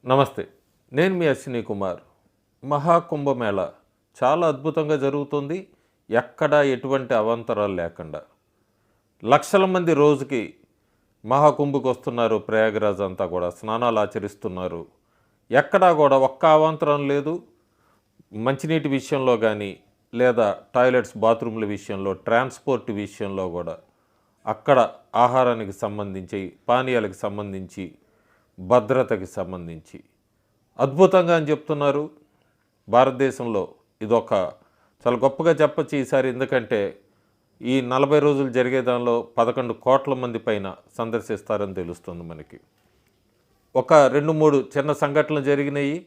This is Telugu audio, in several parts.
నమస్తే. నేను మీ అశ్విని కుమార్. మహాకుంభమేళ చాలా అద్భుతంగా జరుగుతుంది. ఎక్కడా ఎటువంటి అవాంతరాలు లేకుండా. లక్షల మంది రోజుకి మహాకుంభకు వస్తున్నారు. ప్రయాగరాజ్ అంతా కూడా స్నానాలు ఆచరిస్తున్నారు. ఎక్కడా కూడా ఒక్క అవాంతరం లేదు. మంచినీటి విషయంలో కానీ, లేదా టాయిలెట్స్ బాత్రూమ్ల విషయంలో, ట్రాన్స్పోర్ట్ విషయంలో కూడా, అక్కడ ఆహారానికి సంబంధించి, పానీయాలకు సంబంధించి, భద్రతకి సంబంధించి అద్భుతంగా అని చెప్తున్నారు. భారతదేశంలో ఇదొక చాలా గొప్పగా చెప్పచ్చు ఈసారి. ఎందుకంటే ఈ 40 రోజులు జరిగే దానిలో 11 కోట్ల మంది పైన సందర్శిస్తారని తెలుస్తుంది మనకి. ఒక 2-3 చిన్న సంఘటనలు జరిగినాయి.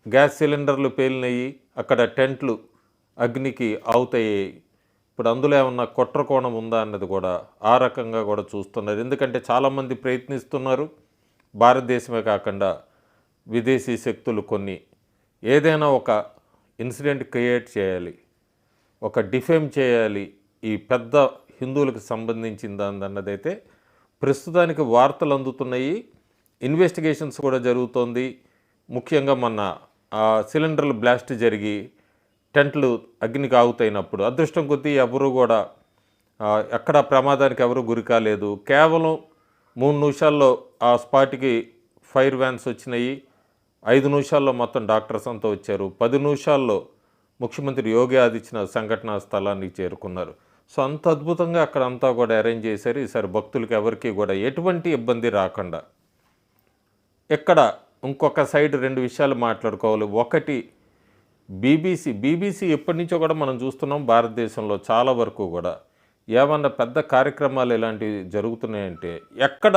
గ్యాస్ సిలిండర్లు పేలినాయి. అక్కడ టెంట్లు అగ్నికి ఆవుతయ్యాయి. ఇప్పుడు అందులో ఏమన్నా కుట్రకోణం ఉందా అన్నది కూడా ఆ రకంగా కూడా చూస్తున్నారు. ఎందుకంటే చాలామంది ప్రయత్నిస్తున్నారు. భారతదేశమే కాకుండా విదేశీ శక్తులు కొన్ని ఏదైనా ఒక ఇన్సిడెంట్ క్రియేట్ చేయాలి, ఒక డిఫేమ్ చేయాలి ఈ పెద్ద హిందువులకు సంబంధించింది అన్నదైతే ప్రస్తుతానికి వార్తలు అందుతున్నాయి. ఇన్వెస్టిగేషన్స్ కూడా జరుగుతోంది. ముఖ్యంగా మొన్న సిలిండర్లు బ్లాస్ట్ జరిగి టెంట్లు అగ్నికి ఆగుతైనప్పుడు అదృష్టం కొద్దీ ఎవరు కూడా ఎక్కడ ప్రమాదానికి ఎవరు గురి కాలేదు. కేవలం 3 నిమిషాల్లో ఆ స్పాట్కి ఫైర్ వ్యాన్స్ వచ్చినాయి. 5 నిమిషాల్లో మొత్తం డాక్టర్స్ అంతా వచ్చారు. 10 నిమిషాల్లో ముఖ్యమంత్రి యోగి ఆదిత్యనాథ్ సంఘటనా స్థలానికి చేరుకున్నారు. సో అంత అద్భుతంగా అక్కడ అంతా కూడా అరేంజ్ చేశారు. ఈసారి భక్తులకు ఎవరికి కూడా ఎటువంటి ఇబ్బంది రాకుండా. ఇక్కడ ఇంకొక సైడ్ 2 విషయాలు మాట్లాడుకోవాలి. ఒకటి బీబీసీ ఎప్పటి నుంచో కూడా మనం చూస్తున్నాం. భారతదేశంలో చాలా వరకు కూడా ఏమన్నా పెద్ద కార్యక్రమాలు ఇలాంటివి జరుగుతున్నాయంటే ఎక్కడ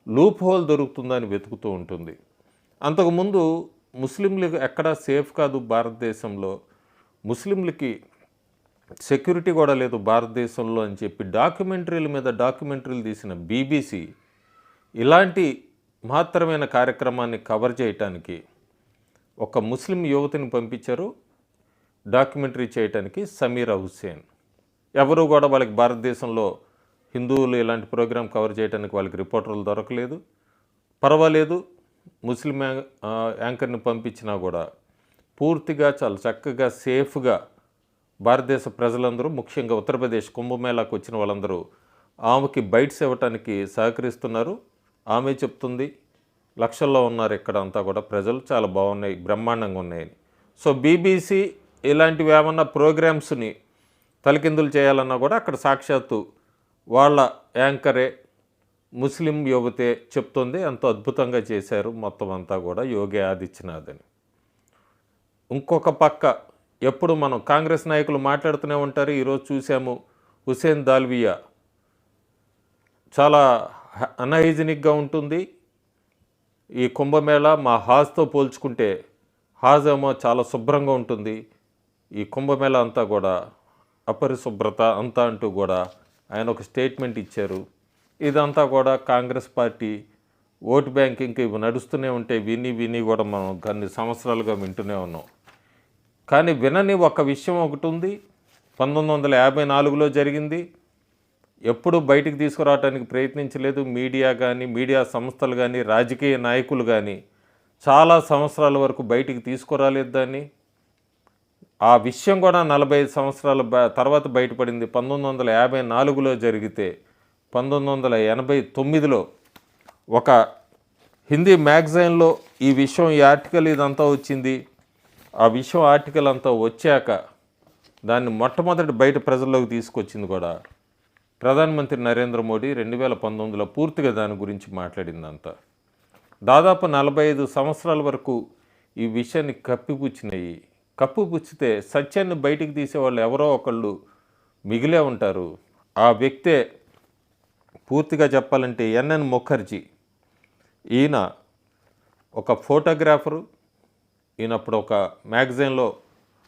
లూప్ హోల్ దొరుకుతుందని వెతుకుతూ ఉంటుంది. అంతకుముందు ముస్లింలకు ఎక్కడా సేఫ్ కాదు భారతదేశంలో, ముస్లింలకి సెక్యూరిటీ కూడా లేదు భారతదేశంలో అని చెప్పి డాక్యుమెంటరీల మీద డాక్యుమెంటరీలు తీసిన బీబీసీ ఇలాంటి మహత్తరమైన కార్యక్రమాన్ని కవర్ చేయటానికి ఒక ముస్లిం యువతిని పంపించారు డాక్యుమెంటరీ చేయటానికి, సమీరా హుస్సేన్. ఎవరు కూడా వాళ్ళకి భారతదేశంలో హిందువులు ఇలాంటి ప్రోగ్రాం కవర్ చేయడానికి వాళ్ళకి రిపోర్టర్లు దొరకలేదు. పర్వాలేదు, ముస్లిం యాంకర్ని పంపించినా కూడా పూర్తిగా చాలా చక్కగా సేఫ్గా భారతదేశ ప్రజలందరూ, ముఖ్యంగా ఉత్తరప్రదేశ్ కుంభమేళాకు వచ్చిన వాళ్ళందరూ ఆమెకి బైట్స్ ఇవ్వటానికి సహకరిస్తున్నారు. ఆమె చెప్తుంది లక్షల్లో ఉన్నారు ఇక్కడ అంతా కూడా ప్రజలు, చాలా బాగున్నాయి, బ్రహ్మాండంగా ఉన్నాయని. సో బీబీసీ ఇలాంటివి ఏమన్నా ప్రోగ్రామ్స్ని తలకిందులు చేయాలన్నా కూడా అక్కడ సాక్షాత్తు వాళ్ళ యాంకరే ముస్లిం యువతే చెప్తుంది. ఎంతో అద్భుతంగా చేశారు మొత్తం అంతా కూడా యోగి ఆదిత్యనాథ్ అని. ఇంకొక పక్క ఎప్పుడు మనం కాంగ్రెస్ నాయకులు మాట్లాడుతూనే ఉంటారు. ఈరోజు చూసాము హుసేన్ దాల్వియా చాలా అన్హైజినిక్గా ఉంటుంది. ఈ కుంభమేళా మా హాజ్తో పోల్చుకుంటే హాజ్ ఏమో చాలా శుభ్రంగా ఉంటుంది, ఈ కుంభమేళా అంతా కూడా అపరిశుభ్రత అంతా అంటూ కూడా ఆయన ఒక స్టేట్మెంట్ ఇచ్చారు. ఇదంతా కూడా కాంగ్రెస్ పార్టీ ఓటు బ్యాంకింగ్కి ఇవి నడుస్తూనే ఉంటే విని కూడా మనం కొన్ని సంవత్సరాలుగా వింటూనే ఉన్నాం. కానీ వినని ఒక విషయం ఒకటి ఉంది. 1954లో జరిగింది. ఎప్పుడు బయటికి తీసుకురావడానికి ప్రయత్నించలేదు మీడియా కానీ, మీడియా సంస్థలు కానీ, రాజకీయ నాయకులు కానీ. చాలా సంవత్సరాల వరకు బయటికి తీసుకురాలేదు దాన్ని. ఆ విషయం కూడా 45 సంవత్సరాల తర్వాత బయటపడింది. 1954లో జరిగితే 1989లో ఒక హిందీ మ్యాగజైన్లో ఈ విషయం, ఈ ఆర్టికల్ ఇదంతా వచ్చింది. ఆ విషయం ఆర్టికల్ అంతా వచ్చాక దాన్ని మొట్టమొదటి బయట ప్రజల్లోకి తీసుకొచ్చింది కూడా ప్రధానమంత్రి నరేంద్ర మోడీ 2019లో పూర్తిగా దాని గురించి మాట్లాడిందంతా. దాదాపు 45 సంవత్సరాల వరకు ఈ విషయాన్ని కప్పిపుచ్చినాయి. కప్పుపుచ్చితే సత్యాన్ని బయటికి తీసేవాళ్ళు ఎవరో ఒకళ్ళు మిగిలే ఉంటారు. ఆ వ్యక్తే పూర్తిగా చెప్పాలంటే ఎన్ఎన్ ముఖర్జీ. ఈయన ఒక ఫోటోగ్రాఫరు. ఈయన అప్పుడు ఒక మ్యాగజైన్లో,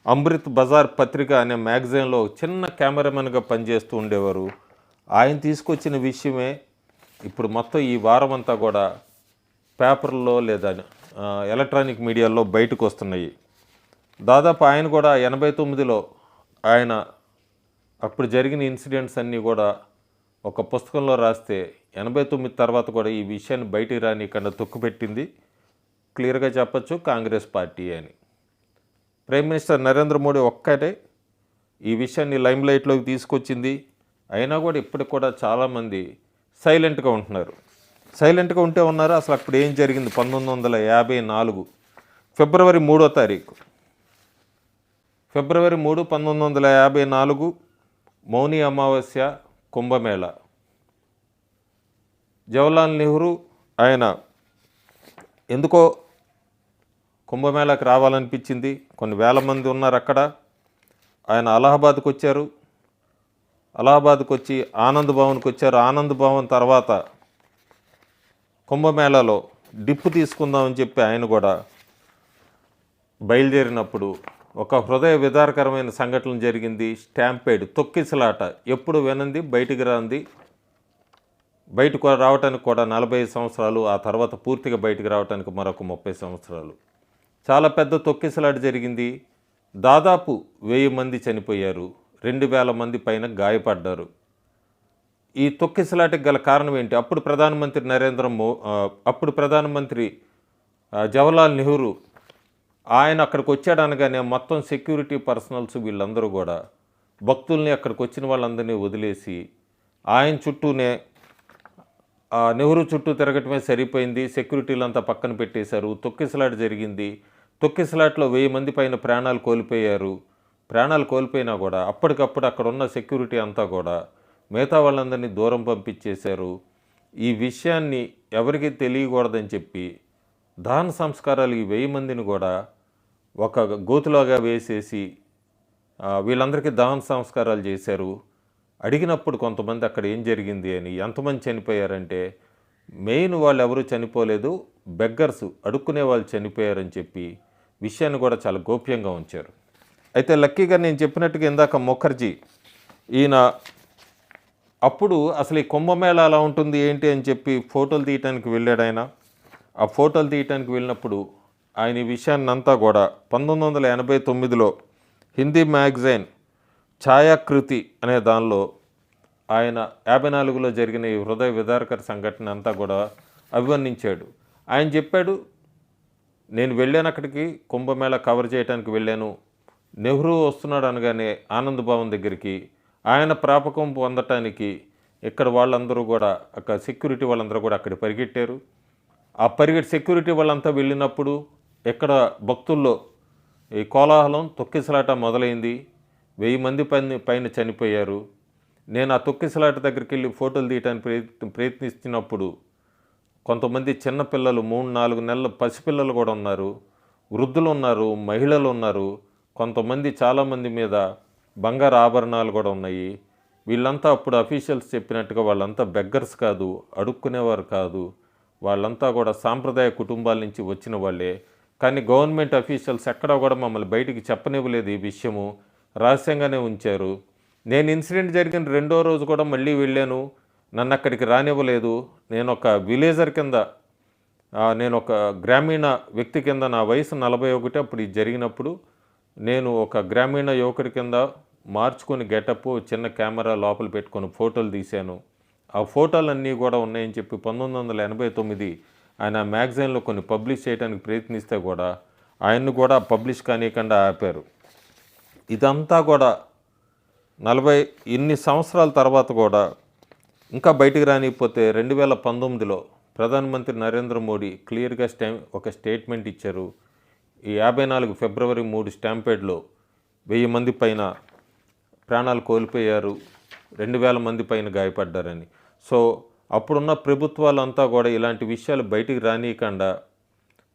అమృత్ బజార్ పత్రిక అనే మ్యాగజైన్లో చిన్న కెమెరామెన్గా పనిచేస్తూ ఉండేవారు. ఆయన తీసుకొచ్చిన విషయమే ఇప్పుడు మొత్తం ఈ వారం అంతా కూడా పేపర్లో లేదా ఎలక్ట్రానిక్ మీడియాలో బయటకు వస్తున్నాయి. దాదాపు ఆయన కూడా 89లో ఆయన అప్పుడు జరిగిన ఇన్సిడెంట్స్ అన్నీ కూడా ఒక పుస్తకంలో రాస్తే 89 తర్వాత కూడా ఈ విషయాన్ని బయటికి రానికన్నా తొక్కుపెట్టింది. క్లియర్గా చెప్పచ్చు కాంగ్రెస్ పార్టీ అని. ప్రైమ్ మినిస్టర్ నరేంద్ర మోడీ ఒక్కటే ఈ విషయాన్ని లైమ్లైట్లోకి తీసుకొచ్చింది. అయినా కూడా ఇప్పటికి కూడా చాలామంది సైలెంట్గా ఉంటున్నారు. సైలెంట్గా ఉంటే ఉన్నారు. అసలు అప్పుడు ఏం జరిగింది? 1954 ఫిబ్రవరి 3వ తారీఖు, ఫిబ్రవరి 3, 1954 మౌని అమావాస్య, కుంభమేళ. జవహర్లాల్ నెహ్రూ ఆయన ఎందుకో కుంభమేళాకి రావాలనిపించింది. కొన్ని వేల మంది ఉన్నారు అక్కడ. ఆయన అలహాబాద్కి వచ్చారు. అలహాబాద్కి వచ్చి ఆనంద్ భవన్కి వచ్చారు. ఆనంద్ భవన్ తర్వాత కుంభమేళాలో డిప్పు తీసుకుందామని చెప్పి ఆయన కూడా బయలుదేరినప్పుడు ఒక హృదయ విదారకరమైన సంఘటన జరిగింది. స్టాంపేడ్, తొక్కిసలాట. ఎప్పుడు వినంది, బయటికి రాంది. బయటకు రావడానికి కూడా 45 సంవత్సరాలు, ఆ తర్వాత పూర్తిగా బయటికి రావడానికి మరొక 30 సంవత్సరాలు. చాలా పెద్ద తొక్కిసలాట జరిగింది. దాదాపు 1000 మంది చనిపోయారు, 2000 మంది పైన గాయపడ్డారు. ఈ తొక్కిసలాటకి గల కారణం ఏంటి? అప్పుడు ప్రధానమంత్రి జవహర్లాల్ నెహ్రూ ఆయన అక్కడికి వచ్చాడు అనగానే మొత్తం సెక్యూరిటీ పర్సనల్స్ వీళ్ళందరూ కూడా భక్తుల్ని, అక్కడికి వచ్చిన వాళ్ళందరినీ వదిలేసి ఆయన చుట్టూనే నెహ్రూ చుట్టూ తిరగటమే సరిపోయింది. సెక్యూరిటీలంతా పక్కన పెట్టేశారు. తొక్కిసలాట జరిగింది. తొక్కిసలాటలో 1000 మంది పైన ప్రాణాలు కోల్పోయారు. ప్రాణాలు కోల్పోయినా కూడా అప్పటికప్పుడు అక్కడ ఉన్న సెక్యూరిటీ అంతా కూడా మిగతా వాళ్ళందరినీ దూరం పంపించేశారు. ఈ విషయాన్ని ఎవరికి తెలియకూడదని చెప్పి దహన సంస్కారాలు ఈ 1000 మందిని కూడా ఒక గోతులాగా వేసేసి వీళ్ళందరికీ దహన సంస్కారాలు చేశారు. అడిగినప్పుడు కొంతమంది అక్కడ ఏం జరిగింది అని, ఎంతమంది చనిపోయారంటే మెయిన్ వాళ్ళు ఎవరూ చనిపోలేదు, బెగ్గర్స్, అడుక్కునే వాళ్ళు చనిపోయారని చెప్పి విషయాన్ని కూడా చాలా గోప్యంగా ఉంచారు. అయితే లక్కీగా నేను చెప్పినట్టుగా ఇందాక ముఖర్జీ ఈయన అప్పుడు అసలు ఈ కుంభమేళా అలా ఉంటుంది ఏంటి అని చెప్పి ఫోటోలు తీయటానికి వెళ్ళాడు ఆయన. ఆ ఫోటోలు తీయటానికి వెళ్ళినప్పుడు ఆయన ఈ విషయాన్ని అంతా కూడా 1989లో హిందీ మ్యాగజైన్ ఛాయాకృతి అనే దానిలో ఆయన 54లో జరిగిన ఈ హృదయ విదారకర సంఘటన అంతా కూడా అభివర్ణించాడు. ఆయన చెప్పాడు, నేను వెళ్ళాను అక్కడికి, కుంభమేళా కవర్ చేయడానికి వెళ్ళాను. నెహ్రూ వస్తున్నాడు అనగానే ఆనంద్ భవన్ దగ్గరికి ఆయన ప్రాపకం పొందటానికి ఇక్కడ వాళ్ళందరూ కూడా, అక్కడ సెక్యూరిటీ వాళ్ళందరూ కూడా అక్కడ పరిగెట్టారు. ఆ సెక్యూరిటీ వాళ్ళంతా వెళ్ళినప్పుడు ఎక్కడ భక్తుల్లో ఈ కోలాహలం, తొక్కిసలాట మొదలైంది. 1000 మంది పైన చనిపోయారు. నేను ఆ తొక్కిసలాట దగ్గరికి వెళ్ళి ఫోటోలు తీయడానికి ప్రయత్నిస్తున్నప్పుడు కొంతమంది చిన్నపిల్లలు, 3-4 నెలల పసిపిల్లలు కూడా ఉన్నారు, వృద్ధులు ఉన్నారు, మహిళలు ఉన్నారు, కొంతమంది చాలామంది మీద బంగారు ఆభరణాలు కూడా ఉన్నాయి. వీళ్ళంతా అప్పుడు అఫీషియల్స్ చెప్పినట్టుగా వాళ్ళంతా బెగ్గర్స్ కాదు, అడుక్కునేవారు కాదు, వాళ్ళంతా కూడా సాంప్రదాయ కుటుంబాల నుంచి వచ్చిన వాళ్ళే. కానీ గవర్నమెంట్ అఫీషియల్స్ ఎక్కడా కూడా మమ్మల్ని బయటికి చెప్పనివ్వలేదు. ఈ విషయము రహస్యంగానే ఉంచారు. నేను ఇన్సిడెంట్ జరిగిన 2వ రోజు కూడా మళ్ళీ వెళ్ళాను, నన్ను అక్కడికి రానివ్వలేదు. నేను ఒక విలేజర్ కింద, నేను ఒక గ్రామీణ వ్యక్తి కింద, నా వయసు 41 అప్పుడు ఇది జరిగినప్పుడు నేను ఒక గ్రామీణ యువకుడి కింద మార్చుకొని గెటప్, చిన్న కెమెరా లోపల పెట్టుకొని ఫోటోలు తీశాను. ఆ ఫోటోలన్నీ కూడా ఉన్నాయని చెప్పి 1989 ఆయన మ్యాగజైన్లో కొన్ని పబ్లిష్ చేయడానికి ప్రయత్నిస్తే కూడా ఆయన్ని కూడా పబ్లిష్ కానియకుండా ఆపారు. ఇదంతా కూడా 40 ఇన్ని సంవత్సరాల తర్వాత కూడా ఇంకా బయటికి రానిపోతే 2019లో ప్రధానమంత్రి నరేంద్ర మోడీ క్లియర్గా ఒక స్టేట్మెంట్ ఇచ్చారు. ఈ 54 ఫిబ్రవరి 3 స్టాంపేడ్లో 1000 మంది పైన ప్రాణాలు కోల్పోయారు, 2000 మంది పైన గాయపడ్డారని. సో అప్పుడున్న ప్రభుత్వాలంతా కూడా ఇలాంటి విషయాలు బయటికి రానియకుండా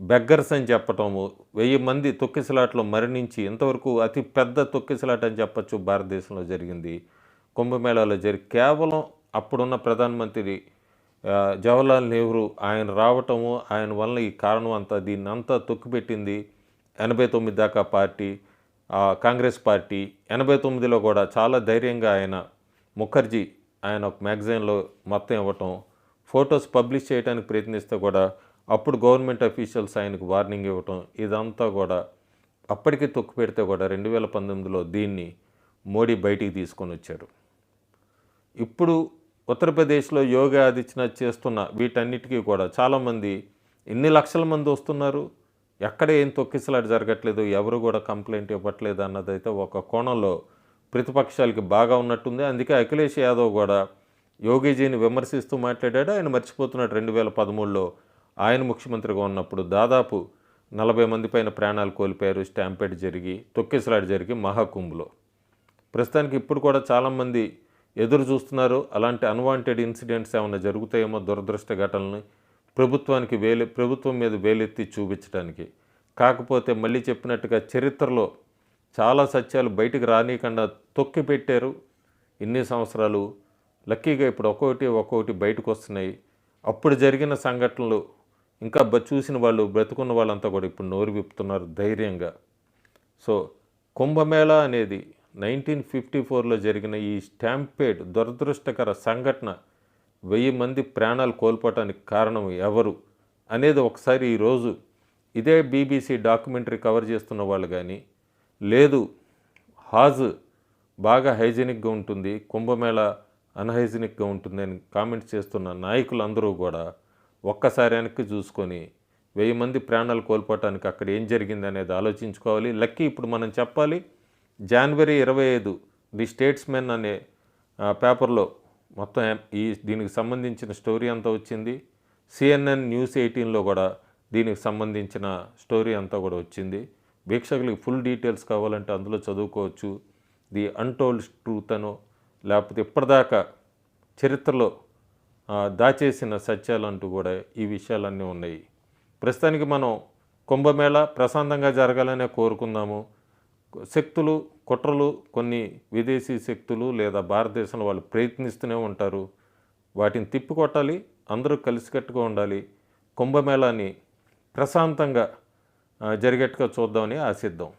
బెగ్గర్స్ అని చెప్పటము, 1000 మంది తొక్కిసలాటలో మరణించి, ఇంతవరకు అతి పెద్ద తొక్కిసలాట అని చెప్పచ్చు భారతదేశంలో జరిగింది కుంభమేళాలో కేవలం అప్పుడున్న ప్రధానమంత్రి జవహర్లాల్ నెహ్రూ ఆయన రావటము, ఆయన వల్ల ఈ కారణం అంతా దీన్ని అంతా తొక్కిపెట్టింది 89 దాకా పార్టీ, కాంగ్రెస్ పార్టీ. 89లో కూడా చాలా ధైర్యంగా ముఖర్జీ ఆయన ఒక మ్యాగజైన్లో మొత్తం ఇవ్వటం, ఫొటోస్ పబ్లిష్ చేయడానికి ప్రయత్నిస్తే కూడా అప్పుడు గవర్నమెంట్ అఫీషియల్స్ ఆయనకు వార్నింగ్ ఇవ్వటం, ఇదంతా కూడా అప్పటికి తొక్కు పెడితే కూడా 2019లో దీన్ని మోడీ బయటికి తీసుకొని వచ్చారు. ఇప్పుడు ఉత్తరప్రదేశ్లో యోగి ఆదిత్యనాథ్ చేస్తున్న వీటన్నిటికీ కూడా చాలామంది ఎన్ని లక్షల మంది వస్తున్నారు, ఎక్కడ ఏం తొక్కిసలాట జరగట్లేదు, ఎవరు కూడా కంప్లైంట్ ఇవ్వట్లేదు అన్నదైతే ఒక కోణంలో ప్రతిపక్షాలకి బాగా ఉన్నట్టుంది. అందుకే అఖిలేష్ యాదవ్ కూడా యోగీజీని విమర్శిస్తూ మాట్లాడాడు. ఆయన మర్చిపోతున్నాడు 2013లో ఆయన ముఖ్యమంత్రిగా ఉన్నప్పుడు దాదాపు 40 మంది పైన ప్రాణాలు కోల్పోయారు, స్టాంపేడ్ జరిగి, తొక్కిసలాట జరిగి మహాకుంభ్లో. ప్రస్తుతానికి ఇప్పుడు కూడా చాలామంది ఎదురు చూస్తున్నారు అలాంటి అన్వాంటెడ్ ఇన్సిడెంట్స్ ఏమైనా జరుగుతాయేమో, దురదృష్ట ఘటనల్ని ప్రభుత్వం మీద వేలెత్తి చూపించడానికి. కాకపోతే మళ్ళీ చెప్పినట్టుగా చరిత్రలో చాలా సత్యాలు బయటికి రానియకుండా తొక్కి పెట్టారు ఇన్ని సంవత్సరాలు. లక్కీగా ఇప్పుడు ఒక్కొక్కటి బయటకు వస్తున్నాయి. అప్పుడు జరిగిన సంఘటనలు ఇంకా చూసిన వాళ్ళు, బ్రతుకున్న వాళ్ళంతా కూడా ఇప్పుడు నోరు విప్పుతున్నారు ధైర్యంగా. సో కుంభమేళా అనేది 1954లో జరిగిన ఈ స్టాంపేడ్ దురదృష్టకర సంఘటన 1000 మంది ప్రాణాలు కోల్పోవటానికి కారణం ఎవరు అనేది ఒకసారి ఈరోజు ఇదే బీబీసీ డాక్యుమెంటరీ కవర్ చేస్తున్న వాళ్ళు కానీ, లేదు హాజ్ బాగా హైజీనిక్గా ఉంటుంది, కుంభమేళా అన్హైజీనిక్గా ఉంటుంది అని కామెంట్స్ చేస్తున్న నాయకులందరూ కూడా ఒక్కసారి వెనక్కి చూసుకొని 1000 మంది ప్రాణాలు కోల్పోవటానికి అక్కడ ఏం జరిగింది అనేది ఆలోచించుకోవాలి. లక్కీ ఇప్పుడు మనం చెప్పాలి, జనవరి 25 ది స్టేట్స్మెన్ అనే పేపర్లో మొత్తం దీనికి సంబంధించిన స్టోరీ అంతా వచ్చింది. CNN News 18లో కూడా దీనికి సంబంధించిన స్టోరీ అంతా కూడా వచ్చింది. వీక్షకులకి ఫుల్ డీటెయిల్స్ కావాలంటే అందులో చదువుకోవచ్చు. ది అన్టోల్డ్ ట్రూత్ అనో, లేకపోతే ఇప్పటిదాకా చరిత్రలో దాచేసిన సత్యాలంటూ కూడా ఈ విషయాలన్నీ ఉన్నాయి. ప్రస్తుతానికి మనం కుంభమేళా ప్రశాంతంగా జరగాలనే కోరుకుందాము. శక్తులు, కుట్రలు, కొన్ని విదేశీ శక్తులు లేదా భారతదేశంలో వాళ్ళు ప్రయత్నిస్తూనే ఉంటారు. వాటిని తిప్పికొట్టాలి, అందరూ కలిసికట్టుగా ఉండాలి. కుంభమేళాని ప్రశాంతంగా జరిగేట్టుగా చూద్దామని ఆశిద్దాం.